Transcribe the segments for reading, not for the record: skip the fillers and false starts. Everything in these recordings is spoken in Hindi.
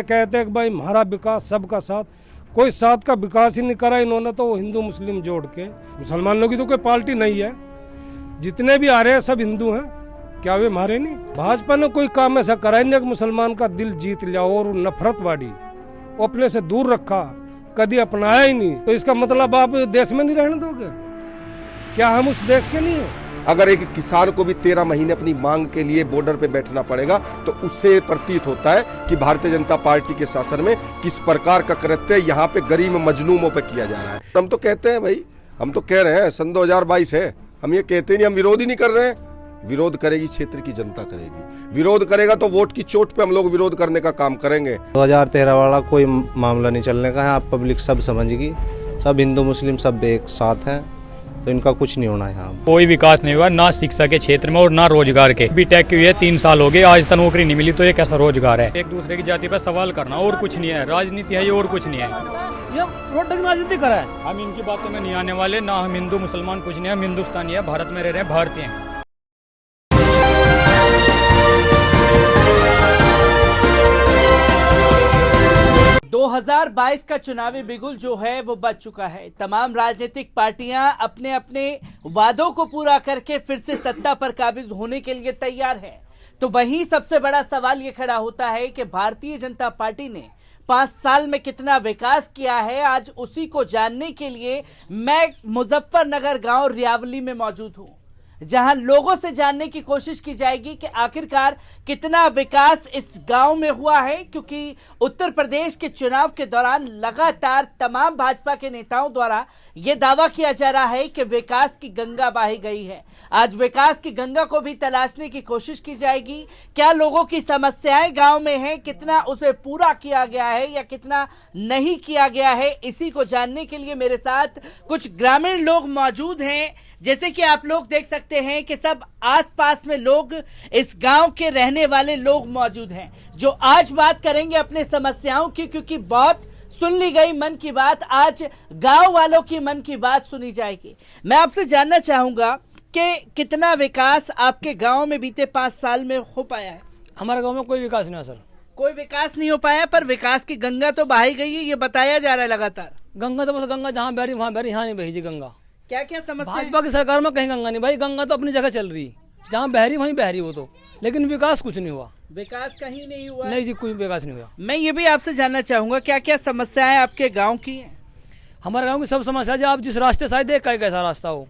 कहते हैं कि भाई हमारा विकास सबका साथ, कोई साथ का विकास ही नहीं करा इन्होंने तो हिंदू मुस्लिम जोड़ के। मुसलमानों की तो कोई पार्टी नहीं है, जितने भी आ रहे हैं सब हिंदू हैं, क्या वे हमारे नहीं? भाजपा ने कोई काम ऐसा करा ही नहीं कि मुसलमान का दिल जीत लिया और नफरत बाड़ी वो अपने से दूर रखा, कभी अपनाया ही नहीं। तो इसका मतलब आप देश में नहीं रहने दोगे? क्या हम उस देश के नहीं है? अगर एक किसान को भी 13 महीने अपनी मांग के लिए बॉर्डर पे बैठना पड़ेगा तो उससे प्रतीत होता है कि भारतीय जनता पार्टी के शासन में किस प्रकार का कृत्य यहाँ पे गरीब मजलूमों पे किया जा रहा है। हम तो कहते हैं भाई, हम तो कह रहे हैं सन 2022 है, हम ये कहते नहीं, हम विरोध ही नहीं कर रहे हैं। विरोध करेगी क्षेत्र की जनता करेगी, विरोध करेगा तो वोट की चोट पे हम लोग विरोध करने का काम करेंगे। 2013 वाला कोई मामला नहीं चलने का है, आप पब्लिक सब समझेगी, सब हिंदू मुस्लिम सब एक साथ हैं, तो इनका कुछ नहीं होना है। यहाँ कोई विकास नहीं हुआ, ना शिक्षा के क्षेत्र में और ना रोजगार के। बीटेक की हुई है 3 साल हो गए, आज तक नौकरी नहीं मिली, तो ये कैसा रोजगार है? एक दूसरे की जाति पर सवाल करना और कुछ नहीं है, राजनीति है ये और कुछ नहीं है। ये रोड की राजनीति करा है। हम इनकी बातों में नहीं आने वाले, ना हम हिंदू मुसलमान कुछ नहीं है, हम हिंदुस्तानी है, भारत में रह रहे हैं, भारतीय हैं। 2022 का चुनावी बिगुल जो है वो बज चुका है। तमाम राजनीतिक पार्टियां अपने अपने वादों को पूरा करके फिर से सत्ता पर काबिज होने के लिए तैयार है। तो वहीं सबसे बड़ा सवाल ये खड़ा होता है कि भारतीय जनता पार्टी ने 5 साल में कितना विकास किया है। आज उसी को जानने के लिए मैं मुजफ्फरनगर गांव रियावली में मौजूद हूं, जहां लोगों से जानने की कोशिश की जाएगी कि आखिरकार कितना विकास इस गांव में हुआ है, क्योंकि उत्तर प्रदेश के चुनाव के दौरान लगातार तमाम भाजपा के नेताओं द्वारा यह दावा किया जा रहा है कि विकास की गंगा बही गई है। आज विकास की गंगा को भी तलाशने की कोशिश की जाएगी। क्या लोगों की समस्याएं गांव में हैं, कितना उसे पूरा किया गया है या कितना नहीं किया गया है, इसी को जानने के लिए मेरे साथ कुछ ग्रामीण लोग मौजूद हैं। जैसे कि आप लोग देख सकते हैं कि सब आसपास में लोग, इस गांव के रहने वाले लोग मौजूद हैं, जो आज बात करेंगे अपने समस्याओं की, क्योंकि बहुत सुन ली गई मन की बात, आज गांव वालों की मन की बात सुनी जाएगी। मैं आपसे जानना चाहूंगा कि कितना विकास आपके गांव में बीते 5 साल में हो पाया है? हमारे गांव में कोई विकास नहीं हुआ सर। कोई विकास नहीं हो पाया, पर विकास की गंगा तो बहाई गई है, ये बताया जा रहा है लगातार। गंगा तो बस गंगा जहाँ बह रही वहाँ बह रही, यहाँ नहीं बही जी गंगा। क्या क्या समस्या? भाजपा की सरकार में कहीं गंगा नहीं भाई, गंगा तो अपनी जगह चल रही, जहाँ बह रही वहीं बह रही वो तो, लेकिन विकास कुछ नहीं हुआ। विकास कहीं नहीं हुआ? नहीं जी, कोई विकास नहीं हुआ। मैं ये भी आपसे जानना चाहूंगा क्या क्या समस्याएं आपके गांव की हैं? हमारे गाँव की सब समस्या है, आप जिस रास्ते से देख का कैसा रास्ता हो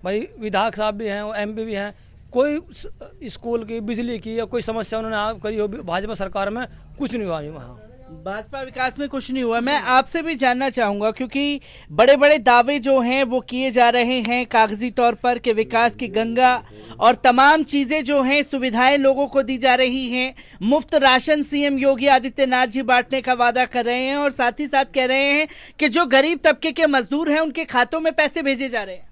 भाई, विधायक साहब भी हैं, MP भी हैं, कोई स्कूल की, बिजली की या कोई समस्या उन्होंने करी हो भाजपा सरकार में, कुछ नहीं हुआ वहाँ। भाजपा विकास में कुछ नहीं हुआ। मैं आपसे भी जानना चाहूंगा, क्योंकि बड़े बड़े दावे जो हैं वो किए जा रहे हैं कागजी तौर पर कि विकास की गंगा और तमाम चीजें जो हैं, सुविधाएं लोगों को दी जा रही हैं। मुफ्त राशन सीएम योगी आदित्यनाथ जी बांटने का वादा कर रहे हैं और साथ ही साथ कह रहे हैं कि जो गरीब तबके के मजदूर हैं उनके खातों में पैसे भेजे जा रहे हैं।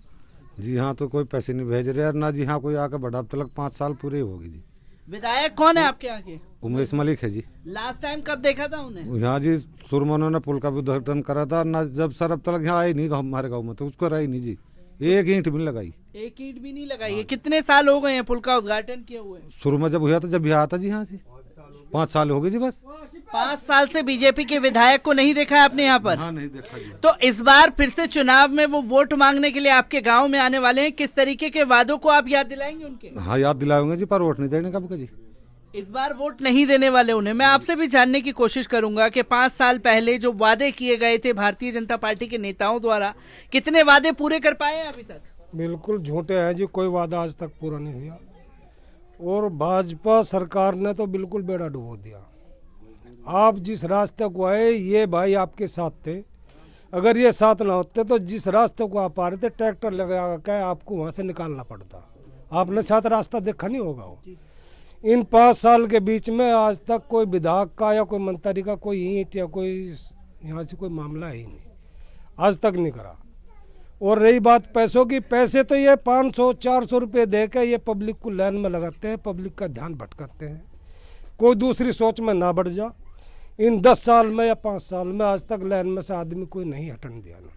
जी हाँ, तो कोई पैसे नहीं भेज रहे ना जी। हाँ, कोई आके बढ़ा, अब तक 5 साल पूरे होगी जी। विधायक कौन है आपके यहाँ के? उमेश मलिक है जी। लास्ट टाइम कब देखा था उन्हें? यहाँ जी सुरमनों ने पुल का भी उद्घाटन करा था ना, जब सर अब तक यहाँ आई नहीं हमारे गाँव में, तो उसको रही नहीं जी, एक ईंट भी नहीं लगाई। एक ईंट भी नहीं लगाई है? कितने साल हो गए हैं पुल का उद्घाटन किए हुए? शुरू में जब हुआ था, जब भी आया था जी यहाँ से 5 साल हो गए जी बस। 5 साल से बीजेपी के विधायक को नहीं देखा है आपने यहाँ पर? हाँ, नहीं देखा जी। तो इस बार फिर से चुनाव में वो वोट मांगने के लिए आपके गांव में आने वाले हैं, किस तरीके के वादों को आप याद दिलाएंगे उनके? हाँ, याद दिलाएंगे जी, पर वोट नहीं देने कब का जी। इस बार वोट नहीं देने वाले उन्हें। मैं आपसे भी जानने की कोशिश करूंगा कि 5 साल पहले जो वादे किए गए थे भारतीय जनता पार्टी के नेताओं द्वारा, कितने वादे पूरे कर पाए हैं अभी तक? बिल्कुल झूठे हैं जी, कोई वादा आज तक पूरा नहीं हुआ। और भाजपा सरकार ने तो बिल्कुल बेड़ा डुबो दिया। आप जिस रास्ते को आए, ये भाई आपके साथ थे, अगर ये साथ ना होते तो जिस रास्ते को आप आ रहे थे, ट्रैक्टर लगा के आपको वहाँ से निकालना पड़ता। आपने साथ रास्ता देखा नहीं होगा वो। इन 5 साल के बीच में आज तक कोई विधायक का या कोई मंत्री का कोई ईंट या कोई यहाँ से कोई मामला ही नहीं, आज तक नहीं करा। और रही बात पैसों की, पैसे तो ये 500-400 रुपये दे के ये पब्लिक को लाइन में लगाते हैं, पब्लिक का ध्यान भटकाते हैं। कोई दूसरी सोच में ना बढ़ जा। इन 10 साल में या 5 साल में आज तक लाइन में से आदमी कोई नहीं हटन दिया ना।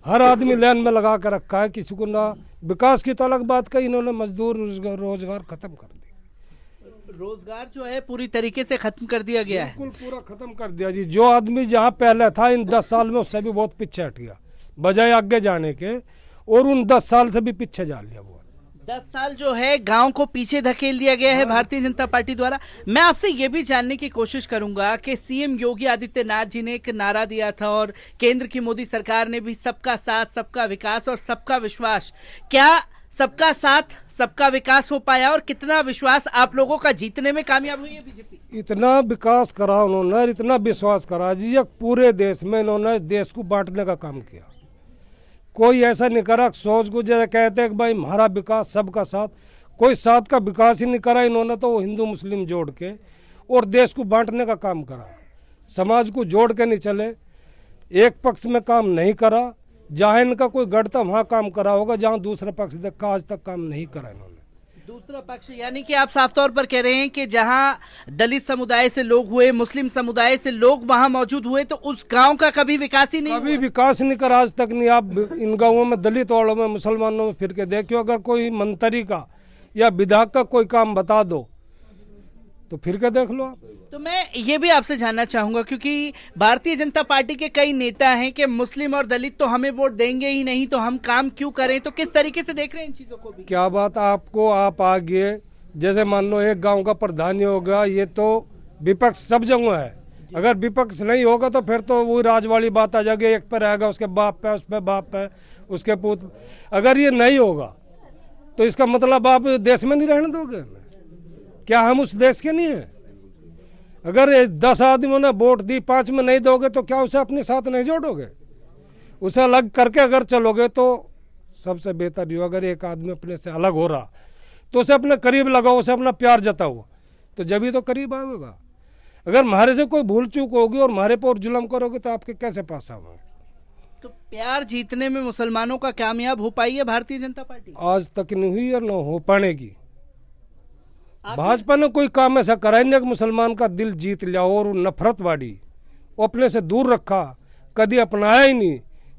हर आदमी लाइन में लगा कर रखा है, किसी को ना। विकास की तो अलग बात कही इन्होंने, मजदूर रोजगार खत्म कर दी। रोजगार जो है पूरी तरीके से खत्म कर दिया गया है। बिल्कुल पूरा खत्म कर दिया जी। जो आदमी जहाँ पहले था इन 10 साल में उससे भी बहुत पीछे हट गया, बजाय आगे जाने के, और उन 10 साल से भी पीछे जा लिया। 10 साल जो है गांव को पीछे धकेल दिया गया है भारतीय जनता पार्टी द्वारा। मैं आपसे ये भी जानने की कोशिश करूंगा कि सीएम योगी आदित्यनाथ जी ने एक नारा दिया था और केंद्र की मोदी सरकार ने भी सबका साथ, सबका विकास और सबका विश्वास। क्या सबका साथ, सबका विकास हो पाया और कितना विश्वास आप लोगों का जीतने में कामयाब हुई है बीजेपी? इतना विकास करा उन्होंने, इतना विश्वास करा जी, पूरे देश में इन्होंने देश को बांटने का काम किया। कोई ऐसा नहीं करा सोच को जैसे कहते हैं कि भाई हमारा विकास सबका साथ, कोई साथ का विकास ही नहीं करा इन्होंने। तो हिंदू मुस्लिम जोड़ के और देश को बांटने का काम करा, समाज को जोड़ के नहीं चले, एक पक्ष में काम नहीं करा। जहाँ इनका कोई गढ़ था वहाँ काम करा होगा, जहाँ दूसरा पक्ष देखा आज तक काम नहीं करा इन्होंने। दूसरा पक्ष यानी कि आप साफ तौर पर कह रहे हैं कि जहां दलित समुदाय से लोग हुए, मुस्लिम समुदाय से लोग वहां मौजूद हुए, तो उस गांव का कभी विकास ही नहीं, कभी विकास नहीं करा आज तक नहीं। आप इन गांवों में दलित वालों में, मुसलमानों में फिर के देखियो, अगर कोई मंत्री का या विधायक का कोई काम बता दो तो फिर के देख लो आप। तो मैं ये भी आपसे जानना चाहूंगा, क्योंकि भारतीय जनता पार्टी के कई नेता हैं कि मुस्लिम और दलित तो हमें वोट देंगे ही नहीं, तो हम काम क्यों करें? तो किस तरीके से देख रहे हैं इन चीजों को भी? क्या बात आपको, आप आगे जैसे मान लो एक गांव का प्रधान ही होगा, ये तो विपक्ष सब जगह है। अगर विपक्ष नहीं होगा तो फिर तो वो राज वाली बात आ जाएगी, एक पर रहेगा, उसके बाप पे, उस पर बाप पे, उसके पुत्र। अगर ये नहीं होगा तो इसका मतलब आप देश में नहीं रहने दोगे हमें? क्या हम उस देश के नहीं हैं? अगर 10 आदमियों ने वोट दी, 5 में नहीं दोगे तो क्या उसे अपने साथ नहीं जोड़ोगे? उसे अलग करके अगर चलोगे तो सबसे बेहतर ही हो। अगर एक आदमी अपने से अलग हो रहा तो उसे अपने करीब लगाओ, उसे अपना प्यार जताओ, तो जब ही तो करीब आएगा। अगर हमारे से कोई भूल चूक होगी और हमारे पर जुल्म करोगे तो आपके कैसे पास आओगे? तो प्यार जीतने में मुसलमानों का कामयाब हो पाई है भारतीय जनता पार्टी? आज तक नहीं हुई और न हो पाने की। भाजपा ने कोई काम ऐसा करा ही नहीं कि मुसलमान का दिल जीत लिया और नफरत बाड़ी, वो अपने से दूर रखा, कभी अपनाया ही नहीं,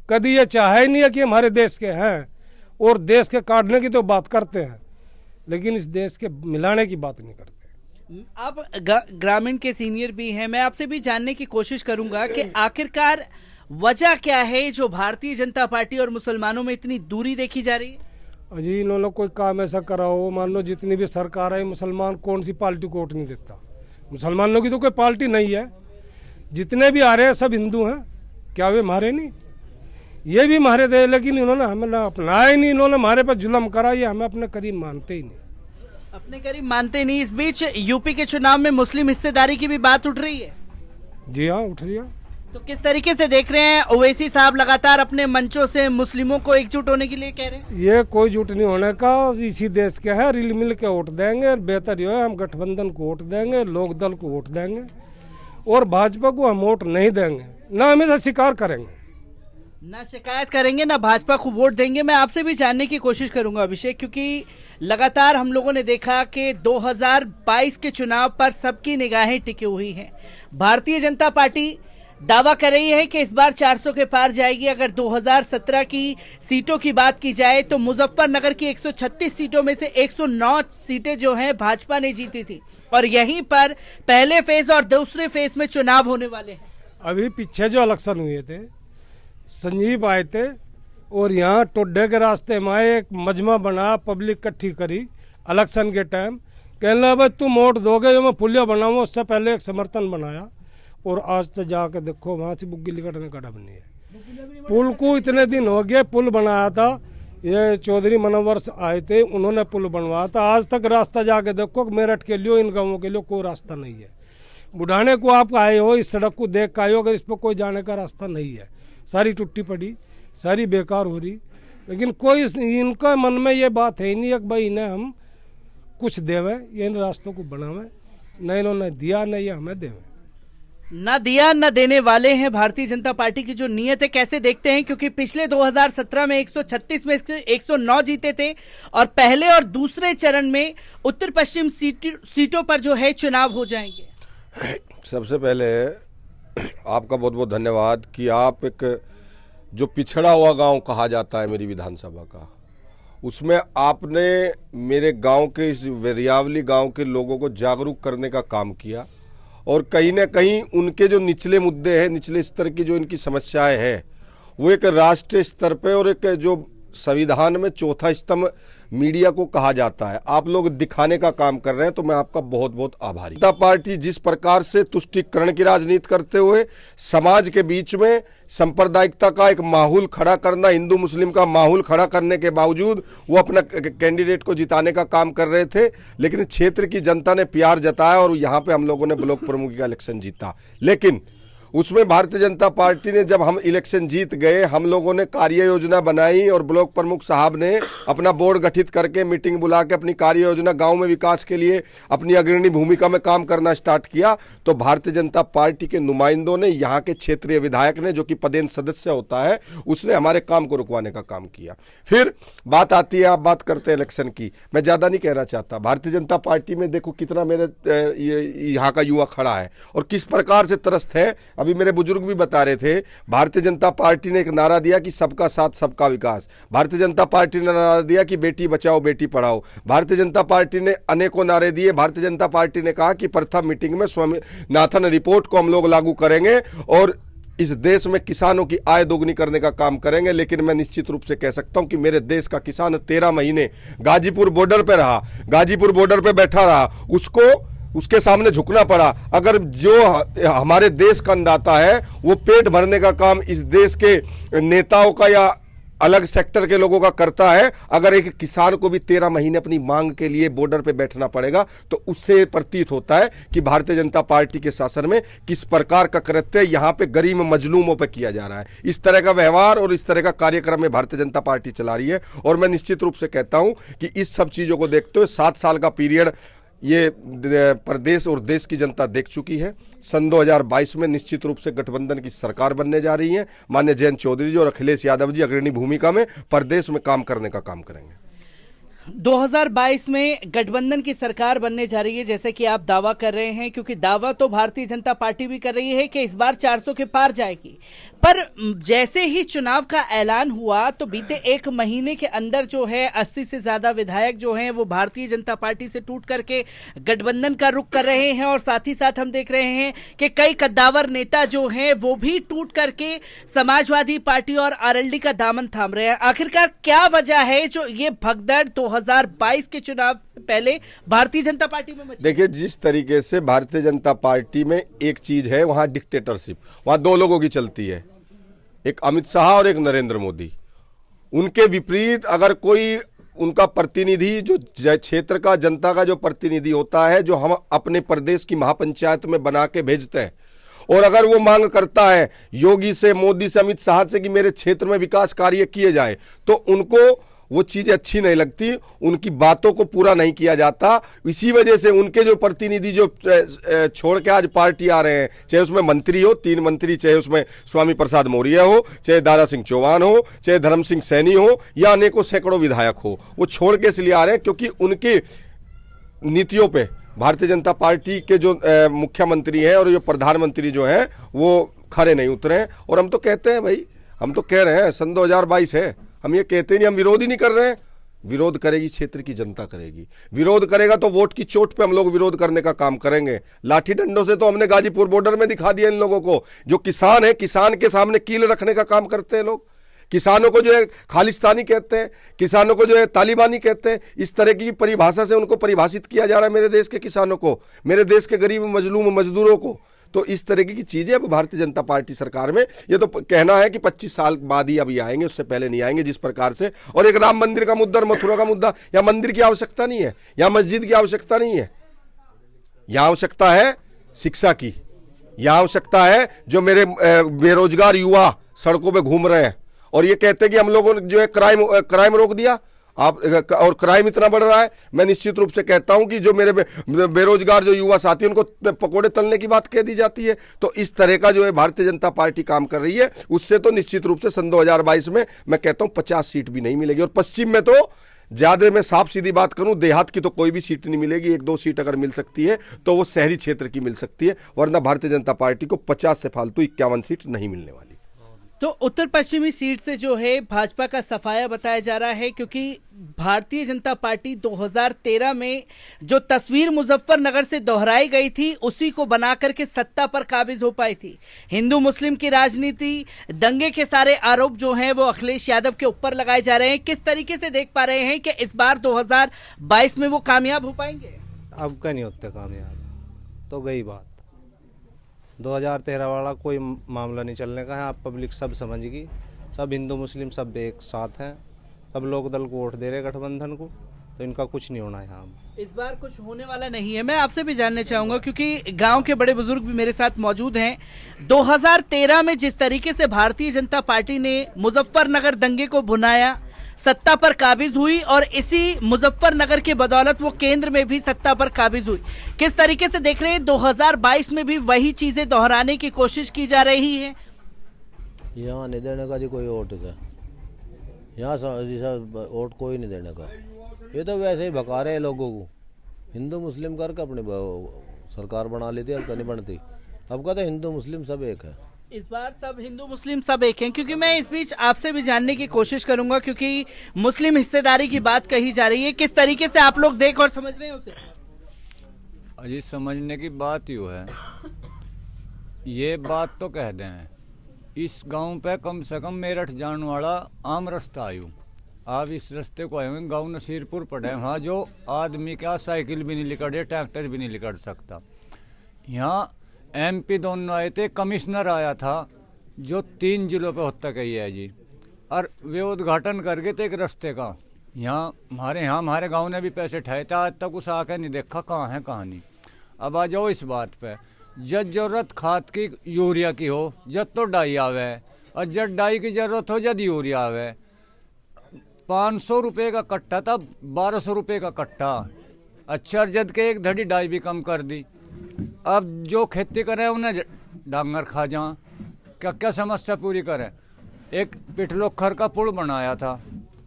कभी ये चाहा ही नहीं है कि हमारे देश के हैं। और देश के काटने की तो बात करते हैं, लेकिन इस देश के मिलाने की बात नहीं करते। आप ग्रामीण के सीनियर भी हैं, मैं आपसे भी जानने की कोशिश करूंगा कि आखिरकार वजह क्या है जो भारतीय जनता पार्टी और मुसलमानों में इतनी दूरी देखी जा रही है? अजी इन्होंने कोई काम ऐसा करा हो, मान लो जितनी भी सरकार है, मुसलमान कौन सी पार्टी को वोट नहीं देता? मुसलमानों की तो कोई पार्टी नहीं है। जितने भी आ रहे हैं सब हिंदू हैं, क्या वे हमारे नहीं? ये भी हमारे थे, लेकिन इन्होंने हमें अपनाया ही नहीं। इन्होंने हमारे पर जुल्म करा, ये हमें अपने करीब मानते ही नहीं। अपने करीब मानते नहीं। इस बीच यूपी के चुनाव में मुस्लिम हिस्सेदारी की भी बात उठ रही है। जी हाँ, उठ रही है। तो किस तरीके से देख रहे हैं? ओवैसी साहब लगातार अपने मंचों से मुस्लिमों को एकजुट होने के लिए कह रहे हैं। ये कोई जुट नहीं होने का, इसी देश के है, रिल मिल के वोट देंगे। और बेहतर ये है हम गठबंधन को वोट देंगे, लोक दल को वोट देंगे, और भाजपा को हम वोट नहीं देंगे, ना हमेशा शिकार करेंगे, ना शिकायत करेंगे, ना भाजपा को वोट देंगे। मैं आपसे भी जानने की कोशिश करूंगा अभिषेक, क्योंकि लगातार हम लोगों ने देखा कि 2022 के चुनाव पर सबकी निगाहें टिकी हुई हैं। भारतीय जनता पार्टी दावा कर रही है कि इस बार 400 के पार जाएगी। अगर 2017 की सीटों की बात की जाए तो मुजफ्फरनगर की 136 सीटों में से 109 सीटें जो हैं भाजपा ने जीती थी, और यहीं पर पहले फेज और दूसरे फेज में चुनाव होने वाले हैं। अभी पीछे जो इलेक्शन हुए थे, संजीव आए थे और यहाँ टोडे के रास्ते में आए, एक मजमा बना, पब्लिक इकट्ठी करी इलेक्शन के टाइम, कहने लगा भाई तुम वोट दोगे जो मैं पुलिया बनाऊंगा। उससे पहले एक समर्थन बनाया, और आज तो जाके देखो वहाँ से बुग्गी लिकटने का डब नहीं है। पुल को इतने दिन हो गए, पुल बनाया था, ये चौधरी मनोवर आए थे, उन्होंने पुल बनवाया था। आज तक रास्ता जाके देखो, मेरठ के लिए, इन गाँवों के लिए कोई रास्ता नहीं है। बुढ़ाने को आप आए हो, इस सड़क को देख के आए हो, अगर इस पर कोई जाने का रास्ता नहीं है, सारी टूटी पड़ी, सारी बेकार हो रही। लेकिन कोई इनका मन में ये बात है ही नहीं कि भाई इन्हें हम कुछ देवें, ये इन रास्तों को बनावें। न इन्होंने दिया, न ये हमें देवें। न दिया न देने वाले हैं भारतीय जनता पार्टी की जो नीयत है। कैसे देखते हैं, क्योंकि पिछले 2017 में 136 में से 109 जीते थे, और पहले और दूसरे चरण में उत्तर पश्चिम सीटों पर जो है चुनाव हो जाएंगे। सबसे पहले आपका बहुत बहुत धन्यवाद कि आप एक जो पिछड़ा हुआ गांव कहा जाता है मेरी विधानसभा का, उसमें आपने मेरे गांव के, इस वेरियावली गांव के लोगों को जागरूक करने का काम किया और कहीं ना कहीं उनके जो निचले मुद्दे हैं, निचले स्तर की जो इनकी समस्याएं हैं, वो एक राष्ट्रीय स्तर पे और एक जो संविधान में चौथा स्तंभ मीडिया को कहा जाता है, आप लोग दिखाने का काम कर रहे हैं। तो मैं आपका बहुत बहुत आभारी। जनता पार्टी जिस प्रकार से तुष्टीकरण की राजनीति करते हुए समाज के बीच में सांप्रदायिकता का एक माहौल खड़ा करना, हिंदू मुस्लिम का माहौल खड़ा करने के बावजूद वो अपना कैंडिडेट को जिताने का काम कर रहे थे, लेकिन क्षेत्र की जनता ने प्यार जताया और यहाँ पे हम लोगों ने ब्लॉक प्रमुख का इलेक्शन जीता। लेकिन उसमें भारतीय जनता पार्टी ने, जब हम इलेक्शन जीत गए, हम लोगों ने कार्य योजना बनाई और ब्लॉक प्रमुख साहब ने अपना बोर्ड गठित करके मीटिंग बुला के अपनी कार्य योजना गांव में विकास के लिए अपनी अग्रणी भूमिका में काम करना स्टार्ट किया। तो भारतीय जनता पार्टी के नुमाइंदों ने, यहाँ के क्षेत्रीय विधायक ने, जो कि पदेन सदस्य होता है, उसने हमारे काम को रुकवाने का काम किया। फिर बात आती है, आप बात करते हैं इलेक्शन की, मैं ज़्यादा नहीं कहना चाहता। भारतीय जनता पार्टी में देखो कितना मेरे यहाँ का युवा खड़ा है और किस प्रकार से त्रस्त है। अभी मेरे बुजुर्ग भी बता रहे थे, भारतीय जनता पार्टी ने एक नारा दिया कि सबका साथ सबका विकास। भारतीय जनता पार्टी ने नारा दिया कि बेटी बचाओ बेटी पढ़ाओ। भारतीय जनता पार्टी ने अनेकों नारे दिए। भारतीय जनता पार्टी ने कहा कि प्रथम मीटिंग में स्वामीनाथन रिपोर्ट को हम लोग लागू करेंगे और इस देश में किसानों की आय दोगुनी करने का काम करेंगे। लेकिन मैं निश्चित रूप से कह सकता हूं कि मेरे देश का किसान 13 महीने गाजीपुर बॉर्डर पे रहा, गाजीपुर बॉर्डर पे बैठा रहा, उसके सामने झुकना पड़ा। अगर जो हमारे देश का अन्नदाता है वो पेट भरने का काम इस देश के नेताओं का या अलग सेक्टर के लोगों का करता है, अगर एक किसान को भी 13 महीने अपनी मांग के लिए बॉर्डर पे बैठना पड़ेगा, तो उससे प्रतीत होता है कि भारतीय जनता पार्टी के शासन में किस प्रकार का कृत्य यहाँ पे गरीब मजलूमों पे किया जा रहा है। इस तरह का व्यवहार और इस तरह का कार्यक्रम में भारतीय जनता पार्टी चला रही है। और मैं निश्चित रूप से कहता हूं कि इस सब चीजों को देखते हुए 7 साल का पीरियड ये प्रदेश और देश की जनता देख चुकी है। सन 2022 में निश्चित रूप से गठबंधन की सरकार बनने जा रही है। माननीय जयंत चौधरी जी और अखिलेश यादव जी अग्रणी भूमिका में प्रदेश में काम करने का काम करेंगे। 2022 में गठबंधन की सरकार बनने जा रही है, जैसे कि आप दावा कर रहे हैं, क्योंकि दावा तो भारतीय जनता पार्टी भी कर रही है कि इस बार 400 के पार जाएगी। पर जैसे ही चुनाव का ऐलान हुआ तो बीते 1 महीने के अंदर जो है 80 से ज्यादा विधायक जो हैं वो भारतीय जनता पार्टी से टूट करके गठबंधन का रुख कर रहे हैं। और साथ ही साथ हम देख रहे हैं कि कई कद्दावर नेता जो हैं वो भी टूट करके समाजवादी पार्टी और आरएलडी का दामन थाम रहे हैं। आखिरकार क्या वजह है जो ये भगदड़ 2022 के चुनाव पहले भारतीय जनता पार्टी में मची? देखिए, जिस तरीके से भारतीय जनता पार्टी में एक चीज है, वहां डिक्टेटरशिप, वहां 2 लोगों की चलती है, एक अमित शाह और एक नरेंद्र मोदी। उनके विपरीत अगर कोई उनका प्रतिनिधि, जो क्षेत्र का जनता का जो प्रतिनिधि होता है, जो हम अपने प्रदेश की महापंचायत में बना के भेजते हैं, और अगर वो मांग करता है योगी से, मोदी से, अमित शाह से कि मेरे क्षेत्र में विकास कार्य किए जाए, तो उनको वो चीज़ अच्छी नहीं लगती, उनकी बातों को पूरा नहीं किया जाता। इसी वजह से उनके जो प्रतिनिधि जो छोड़ के आज पार्टी आ रहे हैं, चाहे उसमें मंत्री हो, 3 मंत्री, चाहे उसमें स्वामी प्रसाद मौर्य हो, चाहे दारा सिंह चौहान हो, चाहे धर्म सिंह सैनी हो, या अनेकों सैकड़ों विधायक हो, वो छोड़ के इसलिए आ रहे हैं क्योंकि उनकी नीतियों पे भारतीय जनता पार्टी के जो मुख्यमंत्री हैं और जो प्रधानमंत्री जो हैं वो खरे नहीं उतरे हैं। और हम तो कहते हैं भाई, हम तो कह रहे हैं सन 2022 है, हम ये कहते नहीं, हम विरोध ही नहीं कर रहे हैं। विरोध करेगी क्षेत्र की जनता करेगी, विरोध करेगा तो वोट की चोट पे हम लोग विरोध करने का काम करेंगे। लाठी डंडों से तो हमने गाजीपुर बॉर्डर में दिखा दिया इन लोगों को। जो किसान है, किसान के सामने कील रखने का काम करते हैं लोग। किसानों को जो है खालिस्तानी कहते हैं, किसानों को जो है तालिबानी कहते हैं। इस तरह की परिभाषा से उनको परिभाषित किया जा रहा है मेरे देश के किसानों को, मेरे देश के गरीब मजलूम मजदूरों को। तो इस तरह की चीजें अब भारतीय जनता पार्टी सरकार में, ये तो कहना है कि 25 साल बाद ही अभी आएंगे, उससे पहले नहीं आएंगे। जिस प्रकार से, और एक राम मंदिर का मुद्दा, मथुरा का मुद्दा, या मंदिर की आवश्यकता नहीं है, या मस्जिद की आवश्यकता नहीं है, यहां आवश्यकता है शिक्षा की, यहां आवश्यकता है जो मेरे बेरोजगार युवा सड़कों पर घूम रहे हैं और ये कहते हैं कि हम लोगों ने जो है क्राइम रोक दिया आप, और क्राइम इतना बढ़ रहा है। मैं निश्चित रूप से कहता हूं कि जो मेरे बेरोजगार जो युवा साथी, उनको पकोड़े तलने की बात कह दी जाती है। तो इस तरह का जो है भारतीय जनता पार्टी काम कर रही है, उससे तो निश्चित रूप से सन 2022 में मैं कहता हूं 50 सीट भी नहीं मिलेगी। और पश्चिम में तो ज्यादा, मैं साफ सीधी बात करूं, देहात की तो कोई भी सीट नहीं मिलेगी। 1-2 सीट अगर मिल सकती है तो वो शहरी क्षेत्र की मिल सकती है, वरना भारतीय जनता पार्टी को 50 से फालतू 51 सीट नहीं मिलने वाली। तो उत्तर पश्चिमी सीट से जो है भाजपा का सफाया बताया जा रहा है, क्योंकि भारतीय जनता पार्टी 2013 में जो तस्वीर मुजफ्फरनगर से दोहराई गई थी उसी को बना करके सत्ता पर काबिज हो पाई थी। हिंदू मुस्लिम की राजनीति, दंगे के सारे आरोप जो हैं वो अखिलेश यादव के ऊपर लगाए जा रहे हैं। किस तरीके से देख पा रहे हैं कि इस बार 2022 में वो कामयाब हो पाएंगे? अब क्या नहीं होते कामयाब, तो गई बात। 2013 वाला कोई मामला नहीं चलने का है। आप पब्लिक सब समझेगी, सब हिंदू मुस्लिम सब एक साथ हैं, सब लोग दल को वोट दे रहे गठबंधन को, तो इनका कुछ नहीं होना है। यहाँ इस बार कुछ होने वाला नहीं है। मैं आपसे भी जानना चाहूंगा, क्योंकि गांव के बड़े बुजुर्ग भी मेरे साथ मौजूद हैं। 2013 में जिस तरीके से भारतीय जनता पार्टी ने मुजफ्फरनगर दंगे को भुनाया, सत्ता पर काबिज हुई और इसी मुजफ्फरनगर के बदौलत वो केंद्र में भी सत्ता पर काबिज हुई, किस तरीके से देख रहे हैं 2022 में भी वही चीजें दोहराने की कोशिश की जा रही है? यहाँ नहीं देने का जी कोई वोट का, यहाँ वोट कोई नहीं देने का। ये तो वैसे ही भका रहे हैं लोगों को, हिंदू मुस्लिम करके अपनी सरकार बना ली थी, अब तो नहीं बनती। अब का तो हिंदू मुस्लिम सब एक है। इस बार सब हिंदू मुस्लिम सब एक हैं, क्योंकि मैं इस बीच आपसे भी जानने की कोशिश करूंगा, क्योंकि मुस्लिम हिस्सेदारी की बात कही जा रही है। किस तरीके से आप लोग देख और समझ रहे हैं उसे? अजी समझने की बात यूँ है, ये बात तो कह दें, इस गांव पे कम से कम मेरठ जाने वाला आम रास्ता आयु। आप इस रास्ते को आए हुए, गाँव नसीरपुर पड़े, वहाँ जो आदमी का साइकिल भी नहीं लिकड़े, ट्रैक्टर भी नहीं लिकड़ सकता। यहाँ MP दोनों आए थे, कमिश्नर आया था जो 3 जिलों पे होता कही है जी, और वे उद्घाटन करके थे एक रास्ते का। हमारे गांव ने भी पैसे ठहरे थे, आज तक उसे आके नहीं देखा कहाँ है कहाँ नहीं। अब आ जाओ इस बात पे, जब जरूरत खाद की यूरिया की हो जब तो डाई आवे, और जब डाई की जरूरत हो जब यूरिया आवे। 500 रुपये का कट्टा था, 1200 रुपये का कट्टा। अच्छा, जद के एक धड़ी डाई भी कम कर दी। अब जो खेती करे उन्हें डांगर खा जा, क्या क्या समस्या पूरी करें। एक पिठलोखर का पुल बनाया था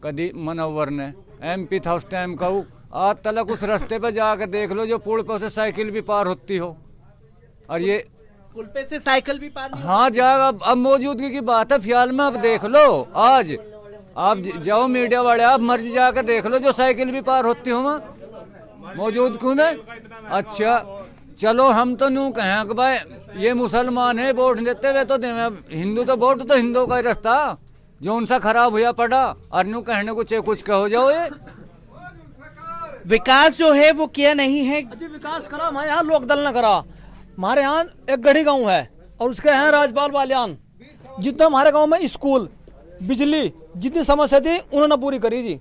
कदी मनोवर ने, MP था उस टाइम का, वो आज तलक उस रास्ते पे जाकर देख लो, जो पुल पे उसे साइकिल भी पार होती हो, और ये पुल पे से साइकिल भी पार नहीं हाँ जाएगा। अब मौजूदगी की बात है, ख्याल में अब देख लो, आज आप जाओ मीडिया वाले, आप मर्जी जाकर देख लो, जो साइकिल भी पार होती हो मौजूद क्यों में। अच्छा चलो, हम तो यूँ कहें कि भाई ये मुसलमान है वोट देते हुए, तो हिंदू तो वोट तो हिंदू का ही रास्ता जो उनसा खराब हुआ पड़ा, और यूँ कहने कुछ कहो जाओ। ये विकास जो है वो किया नहीं है। विकास करा हमारे यहाँ, लोकदल ने करा। हमारे यहाँ एक गढ़ी गांव है और उसके हैं राजपाल बालियान। जितना हमारे गांव में स्कूल, बिजली, जितनी समस्या थी उन्होंने पूरी करी जी।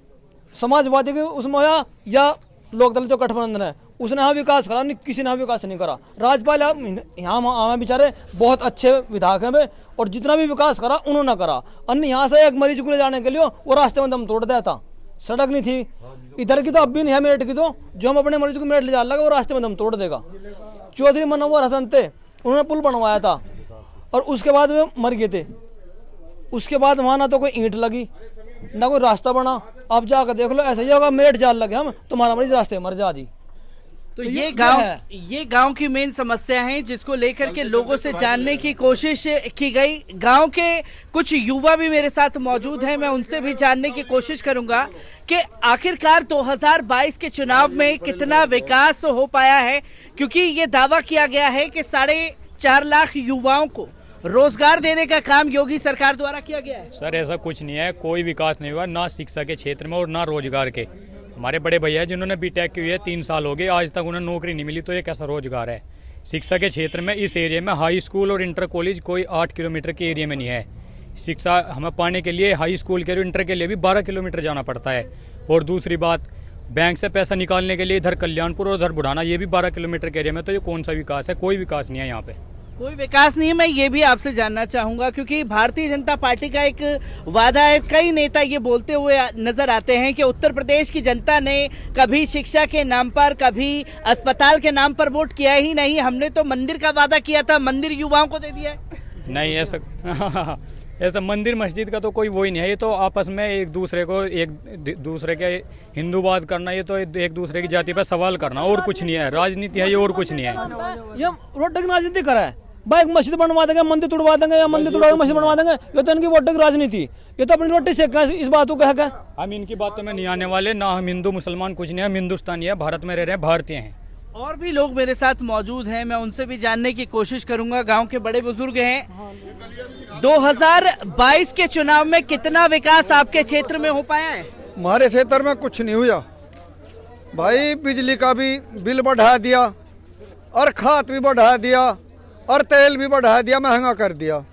समाजवादी के उसमें होया या लोकदल जो गठबंधन है उसने यहाँ विकास करा, नहीं किसी ने विकास नहीं करा। राजपाल यहाँ बेचारे बहुत अच्छे विधायक हैं वे, और जितना भी विकास करा उन्होंने करा। अन्य यहाँ से एक मरीज को ले जाने के लिए वो रास्ते में दम तोड़ दिया था, सड़क नहीं थी इधर की, तो अब भी नहीं है मेरठ की, तो जो हम अपने मरीज को मेरठ ले जा लगा वो रास्ते में दम तोड़ देगा। चौधरी मनोवर हसन थे, उन्होंने पुल बनवाया था और उसके बाद वे मर गए थे। उसके बाद वहाँ ना तो कोई ईंट लगी ना कोई रास्ता बना। अब जाकर देख लो, ऐसा ही होगा मेरठ जाल लगे हम, तुम्हारा मरीज रास्ते मर जा जी। तो ये गांव की मेन समस्या है, जिसको लेकर के लोगों से जानने की कोशिश की गई। गांव के कुछ युवा भी मेरे साथ मौजूद हैं, मैं उनसे भी जानने की कोशिश करूंगा कि आखिरकार 2022 के चुनाव में कितना विकास हो पाया है, क्योंकि ये दावा किया गया है कि 4.5 लाख युवाओं को रोजगार देने का काम योगी सरकार द्वारा किया गया है। सर ऐसा कुछ नहीं है, कोई विकास नहीं हुआ, ना शिक्षा के क्षेत्र में और ना रोजगार के। हमारे बड़े भैया जिन्होंने बीटेक की हुई है 3 साल हो गए, आज तक उन्हें नौकरी नहीं मिली, तो ये कैसा रोजगार है। शिक्षा के क्षेत्र में इस एरिया में हाई स्कूल और इंटर कॉलेज कोई 8 किलोमीटर के एरिया में नहीं है। शिक्षा हमें पाने के लिए हाई स्कूल के और इंटर के लिए भी 12 किलोमीटर जाना पड़ता है। और दूसरी बात, बैंक से पैसा निकालने के लिए इधर कल्याणपुर और उधर बुढ़ाना, ये भी 12 किलोमीटर के एरिया में, तो ये कौन सा विकास है? कोई विकास नहीं है यहाँ पे, कोई विकास नहीं है। मैं ये भी आपसे जानना चाहूंगा, क्योंकि भारतीय जनता पार्टी का एक वादा है, कई नेता ये बोलते हुए नजर आते हैं कि उत्तर प्रदेश की जनता ने कभी शिक्षा के नाम पर, कभी अस्पताल के नाम पर वोट किया ही नहीं, हमने तो मंदिर का वादा किया था, मंदिर युवाओं को दे दिया है। नहीं ऐसा ऐसा मंदिर मस्जिद का तो कोई वो ही नहीं है। ये तो आपस में एक दूसरे के हिंदूवाद करना, ये तो एक दूसरे की जाति पर सवाल करना, और कुछ नहीं है। राजनीति है ये, और कुछ नहीं है। ये रोड की राजनीति करा है। भाई मस्जिद बनवा देंगे, मंदिर तुड़वा देंगे, या मंदिर तुड़वा देंगे, मस्जिद बनवा देंगे, ये तो इनकी वोट की राजनीति, ये तो अपनी रोटी सेक इस बात को कह के। हम इनकी बातों में नहीं आने वाले, ना हम हिंदू मुसलमान कुछ नहीं है, हम हिंदुस्तानी है, भारत में रह रहे हैं, भारतीय हैं। और भी लोग मेरे साथ मौजूद हैं, मैं उनसे भी जानने की कोशिश करूंगा। गांव के बड़े बुजुर्ग हैं। 2022 के चुनाव में कितना विकास आपके क्षेत्र में हो पाया है? हमारे क्षेत्र में कुछ नहीं हुआ भाई। बिजली का भी बिल बढ़ा दिया और खाद भी बढ़ा दिया और तेल भी बढ़ा दिया, महंगा कर दिया।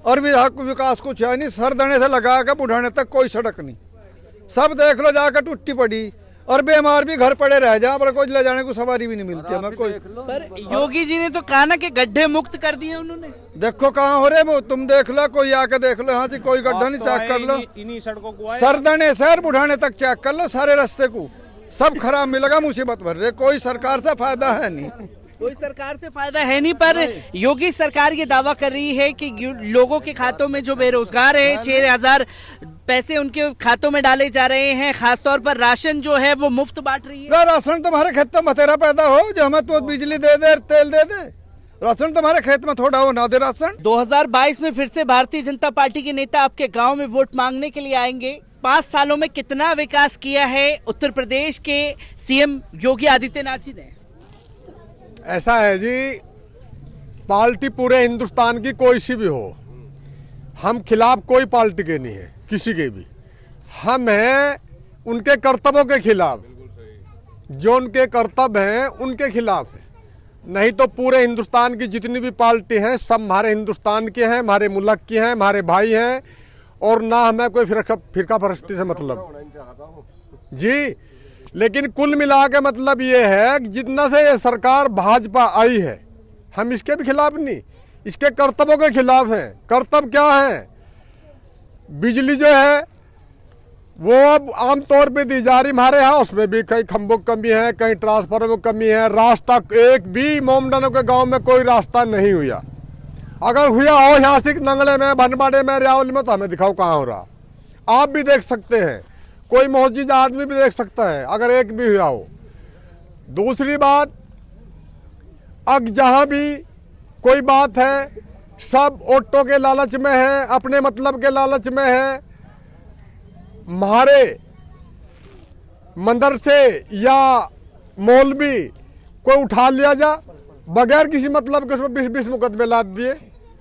और विकास कुछ है नहीं। सरदने से लगा कर बुढ़ाने तक कोई सड़क नहीं, सब देख लो जाकर टूटी पड़ी। और बीमार भी घर पड़े रह जाए, पर कोई ले जाने को सवारी भी नहीं मिलती हमें कोई। पर योगी जी ने तो कहा ना कि गड्ढे मुक्त कर दिए उन्होंने। देखो कहाँ हो रहे वो, तुम देख लो, कोई आके देख लो, यहाँ से कोई गड्ढा नहीं चेक कर लो। इन्हीं सड़कों को सरदने से बुढ़ाने तक चेक कर लो, सारे रास्ते को सब खराब मिलेगा, मुसीबत भर रहे। कोई सरकार से फायदा है नहीं, कोई सरकार से फायदा है नहीं। पर योगी सरकार ये दावा कर रही है कि लोगों के खातों में जो बेरोजगार है 6,000 पैसे उनके खातों में डाले जा रहे हैं। खासतौर पर राशन जो है वो मुफ्त बांट रही है। राशन तुम्हारे खेत में बतेरा पैदा हो, जो हमें तो बिजली दे दे, तेल दे दे। राशन तुम्हारे खेत में थोड़ा हो ना दे राशन। 2022 में फिर से भारतीय जनता पार्टी के नेता आपके गाँव में वोट मांगने के लिए आएंगे। 5 सालों में कितना विकास किया है उत्तर प्रदेश के सीएम योगी आदित्यनाथ जी ने? ऐसा है जी, पार्टी पूरे हिंदुस्तान की कोई सी भी हो, हम खिलाफ कोई पार्टी के नहीं है, किसी के भी। हम हैं उनके कर्तव्यों के खिलाफ, जो उनके कर्तव्य हैं उनके खिलाफ है। नहीं तो पूरे हिंदुस्तान की जितनी भी पार्टी हैं सब हमारे हिंदुस्तान के हैं, हमारे मुल्क के हैं, हमारे भाई हैं। और ना हमें कोई फिरका परस्ती से मतलब जी। लेकिन कुल मिला के मतलब ये है कि जितना से ये सरकार भाजपा आई है, हम इसके भी खिलाफ नहीं, इसके कर्तव्यों के खिलाफ हैं। कर्तव्य क्या है? बिजली जो है वो अब आमतौर पे दी जा रही हमारे यहाँ, उसमें भी कई खंभों की कमी है, कहीं ट्रांसफार्मर की कमी है। रास्ता एक भी मोमडनों के गांव में कोई रास्ता नहीं हुआ। अगर हुआ हो यहाँ से नंगले में, भनबाड़े में, रियावल में, तो हमें दिखाओ कहाँ हो रहा। आप भी देख सकते हैं, कोई मौजूद आदमी भी देख सकता है अगर एक भी हुआ हो। दूसरी बात, अब जहाँ भी कोई बात है सब ऑटो के लालच में है, अपने मतलब के लालच में है। हमारे मदरसे या मौलवी कोई उठा लिया जा, बगैर किसी मतलब के उसमें 20 मुकदमे लाद दिए,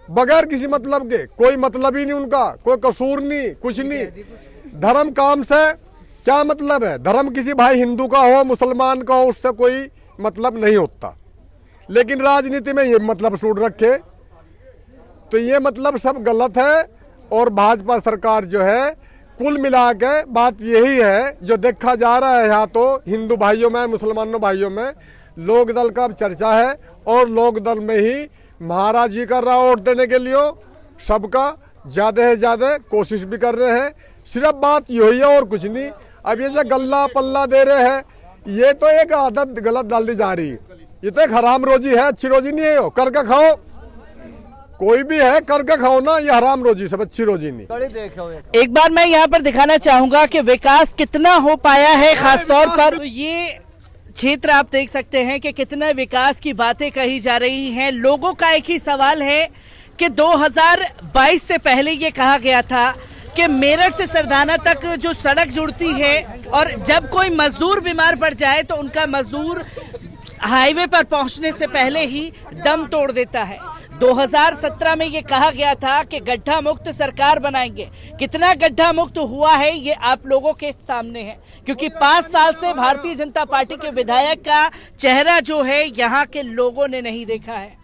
बगैर किसी मतलब के। कोई मतलब ही नहीं उनका, कोई कसूर नहीं, कुछ नहीं। धर्म काम से क्या मतलब है? धर्म किसी भाई हिंदू का हो, मुसलमान का हो, उससे कोई मतलब नहीं होता। लेकिन राजनीति में ये मतलब सूट रखे, तो ये मतलब सब गलत है। और भाजपा सरकार जो है, कुल मिला के बात यही है जो देखा जा रहा है यहाँ, तो हिंदू भाइयों में, मुसलमानों भाइयों में लोक दल का चर्चा है। और लोक दल में ही महाराज जी कर रहा वोट देने के लिए, सबका ज़्यादा से ज़्यादा कोशिश भी कर रहे हैं। सिर्फ बात यही है और कुछ नहीं। अब ये जो गल्ला पल्ला दे रहे हैं, ये तो एक आदत गलत डाली जा रही है। ये तो एक हराम रोजी है, अच्छी रोजी नहीं है। करके खाओ, कोई भी है करके खाओ ना, ये हराम रोजी सब, अच्छी रोजी नहीं। एक बार मैं यहाँ पर दिखाना चाहूंगा कि विकास कितना हो पाया है। खासतौर पर तो ये क्षेत्र आप देख सकते हैं कि कितने विकास की बातें कही जा रही हैं। लोगों का एक ही सवाल है कि 2022 से पहले ये कहा गया था कि मेरठ से सरदाना तक जो सड़क जुड़ती है, और जब कोई मजदूर बीमार पड़ जाए तो उनका मजदूर हाईवे पर पहुंचने से पहले ही दम तोड़ देता है। 2017 में ये कहा गया था कि गड्ढा मुक्त सरकार बनाएंगे। कितना गड्ढा मुक्त हुआ है ये आप लोगों के सामने है, क्योंकि 5 साल से भारतीय जनता पार्टी के विधायक का चेहरा जो है यहाँ के लोगों ने नहीं देखा है।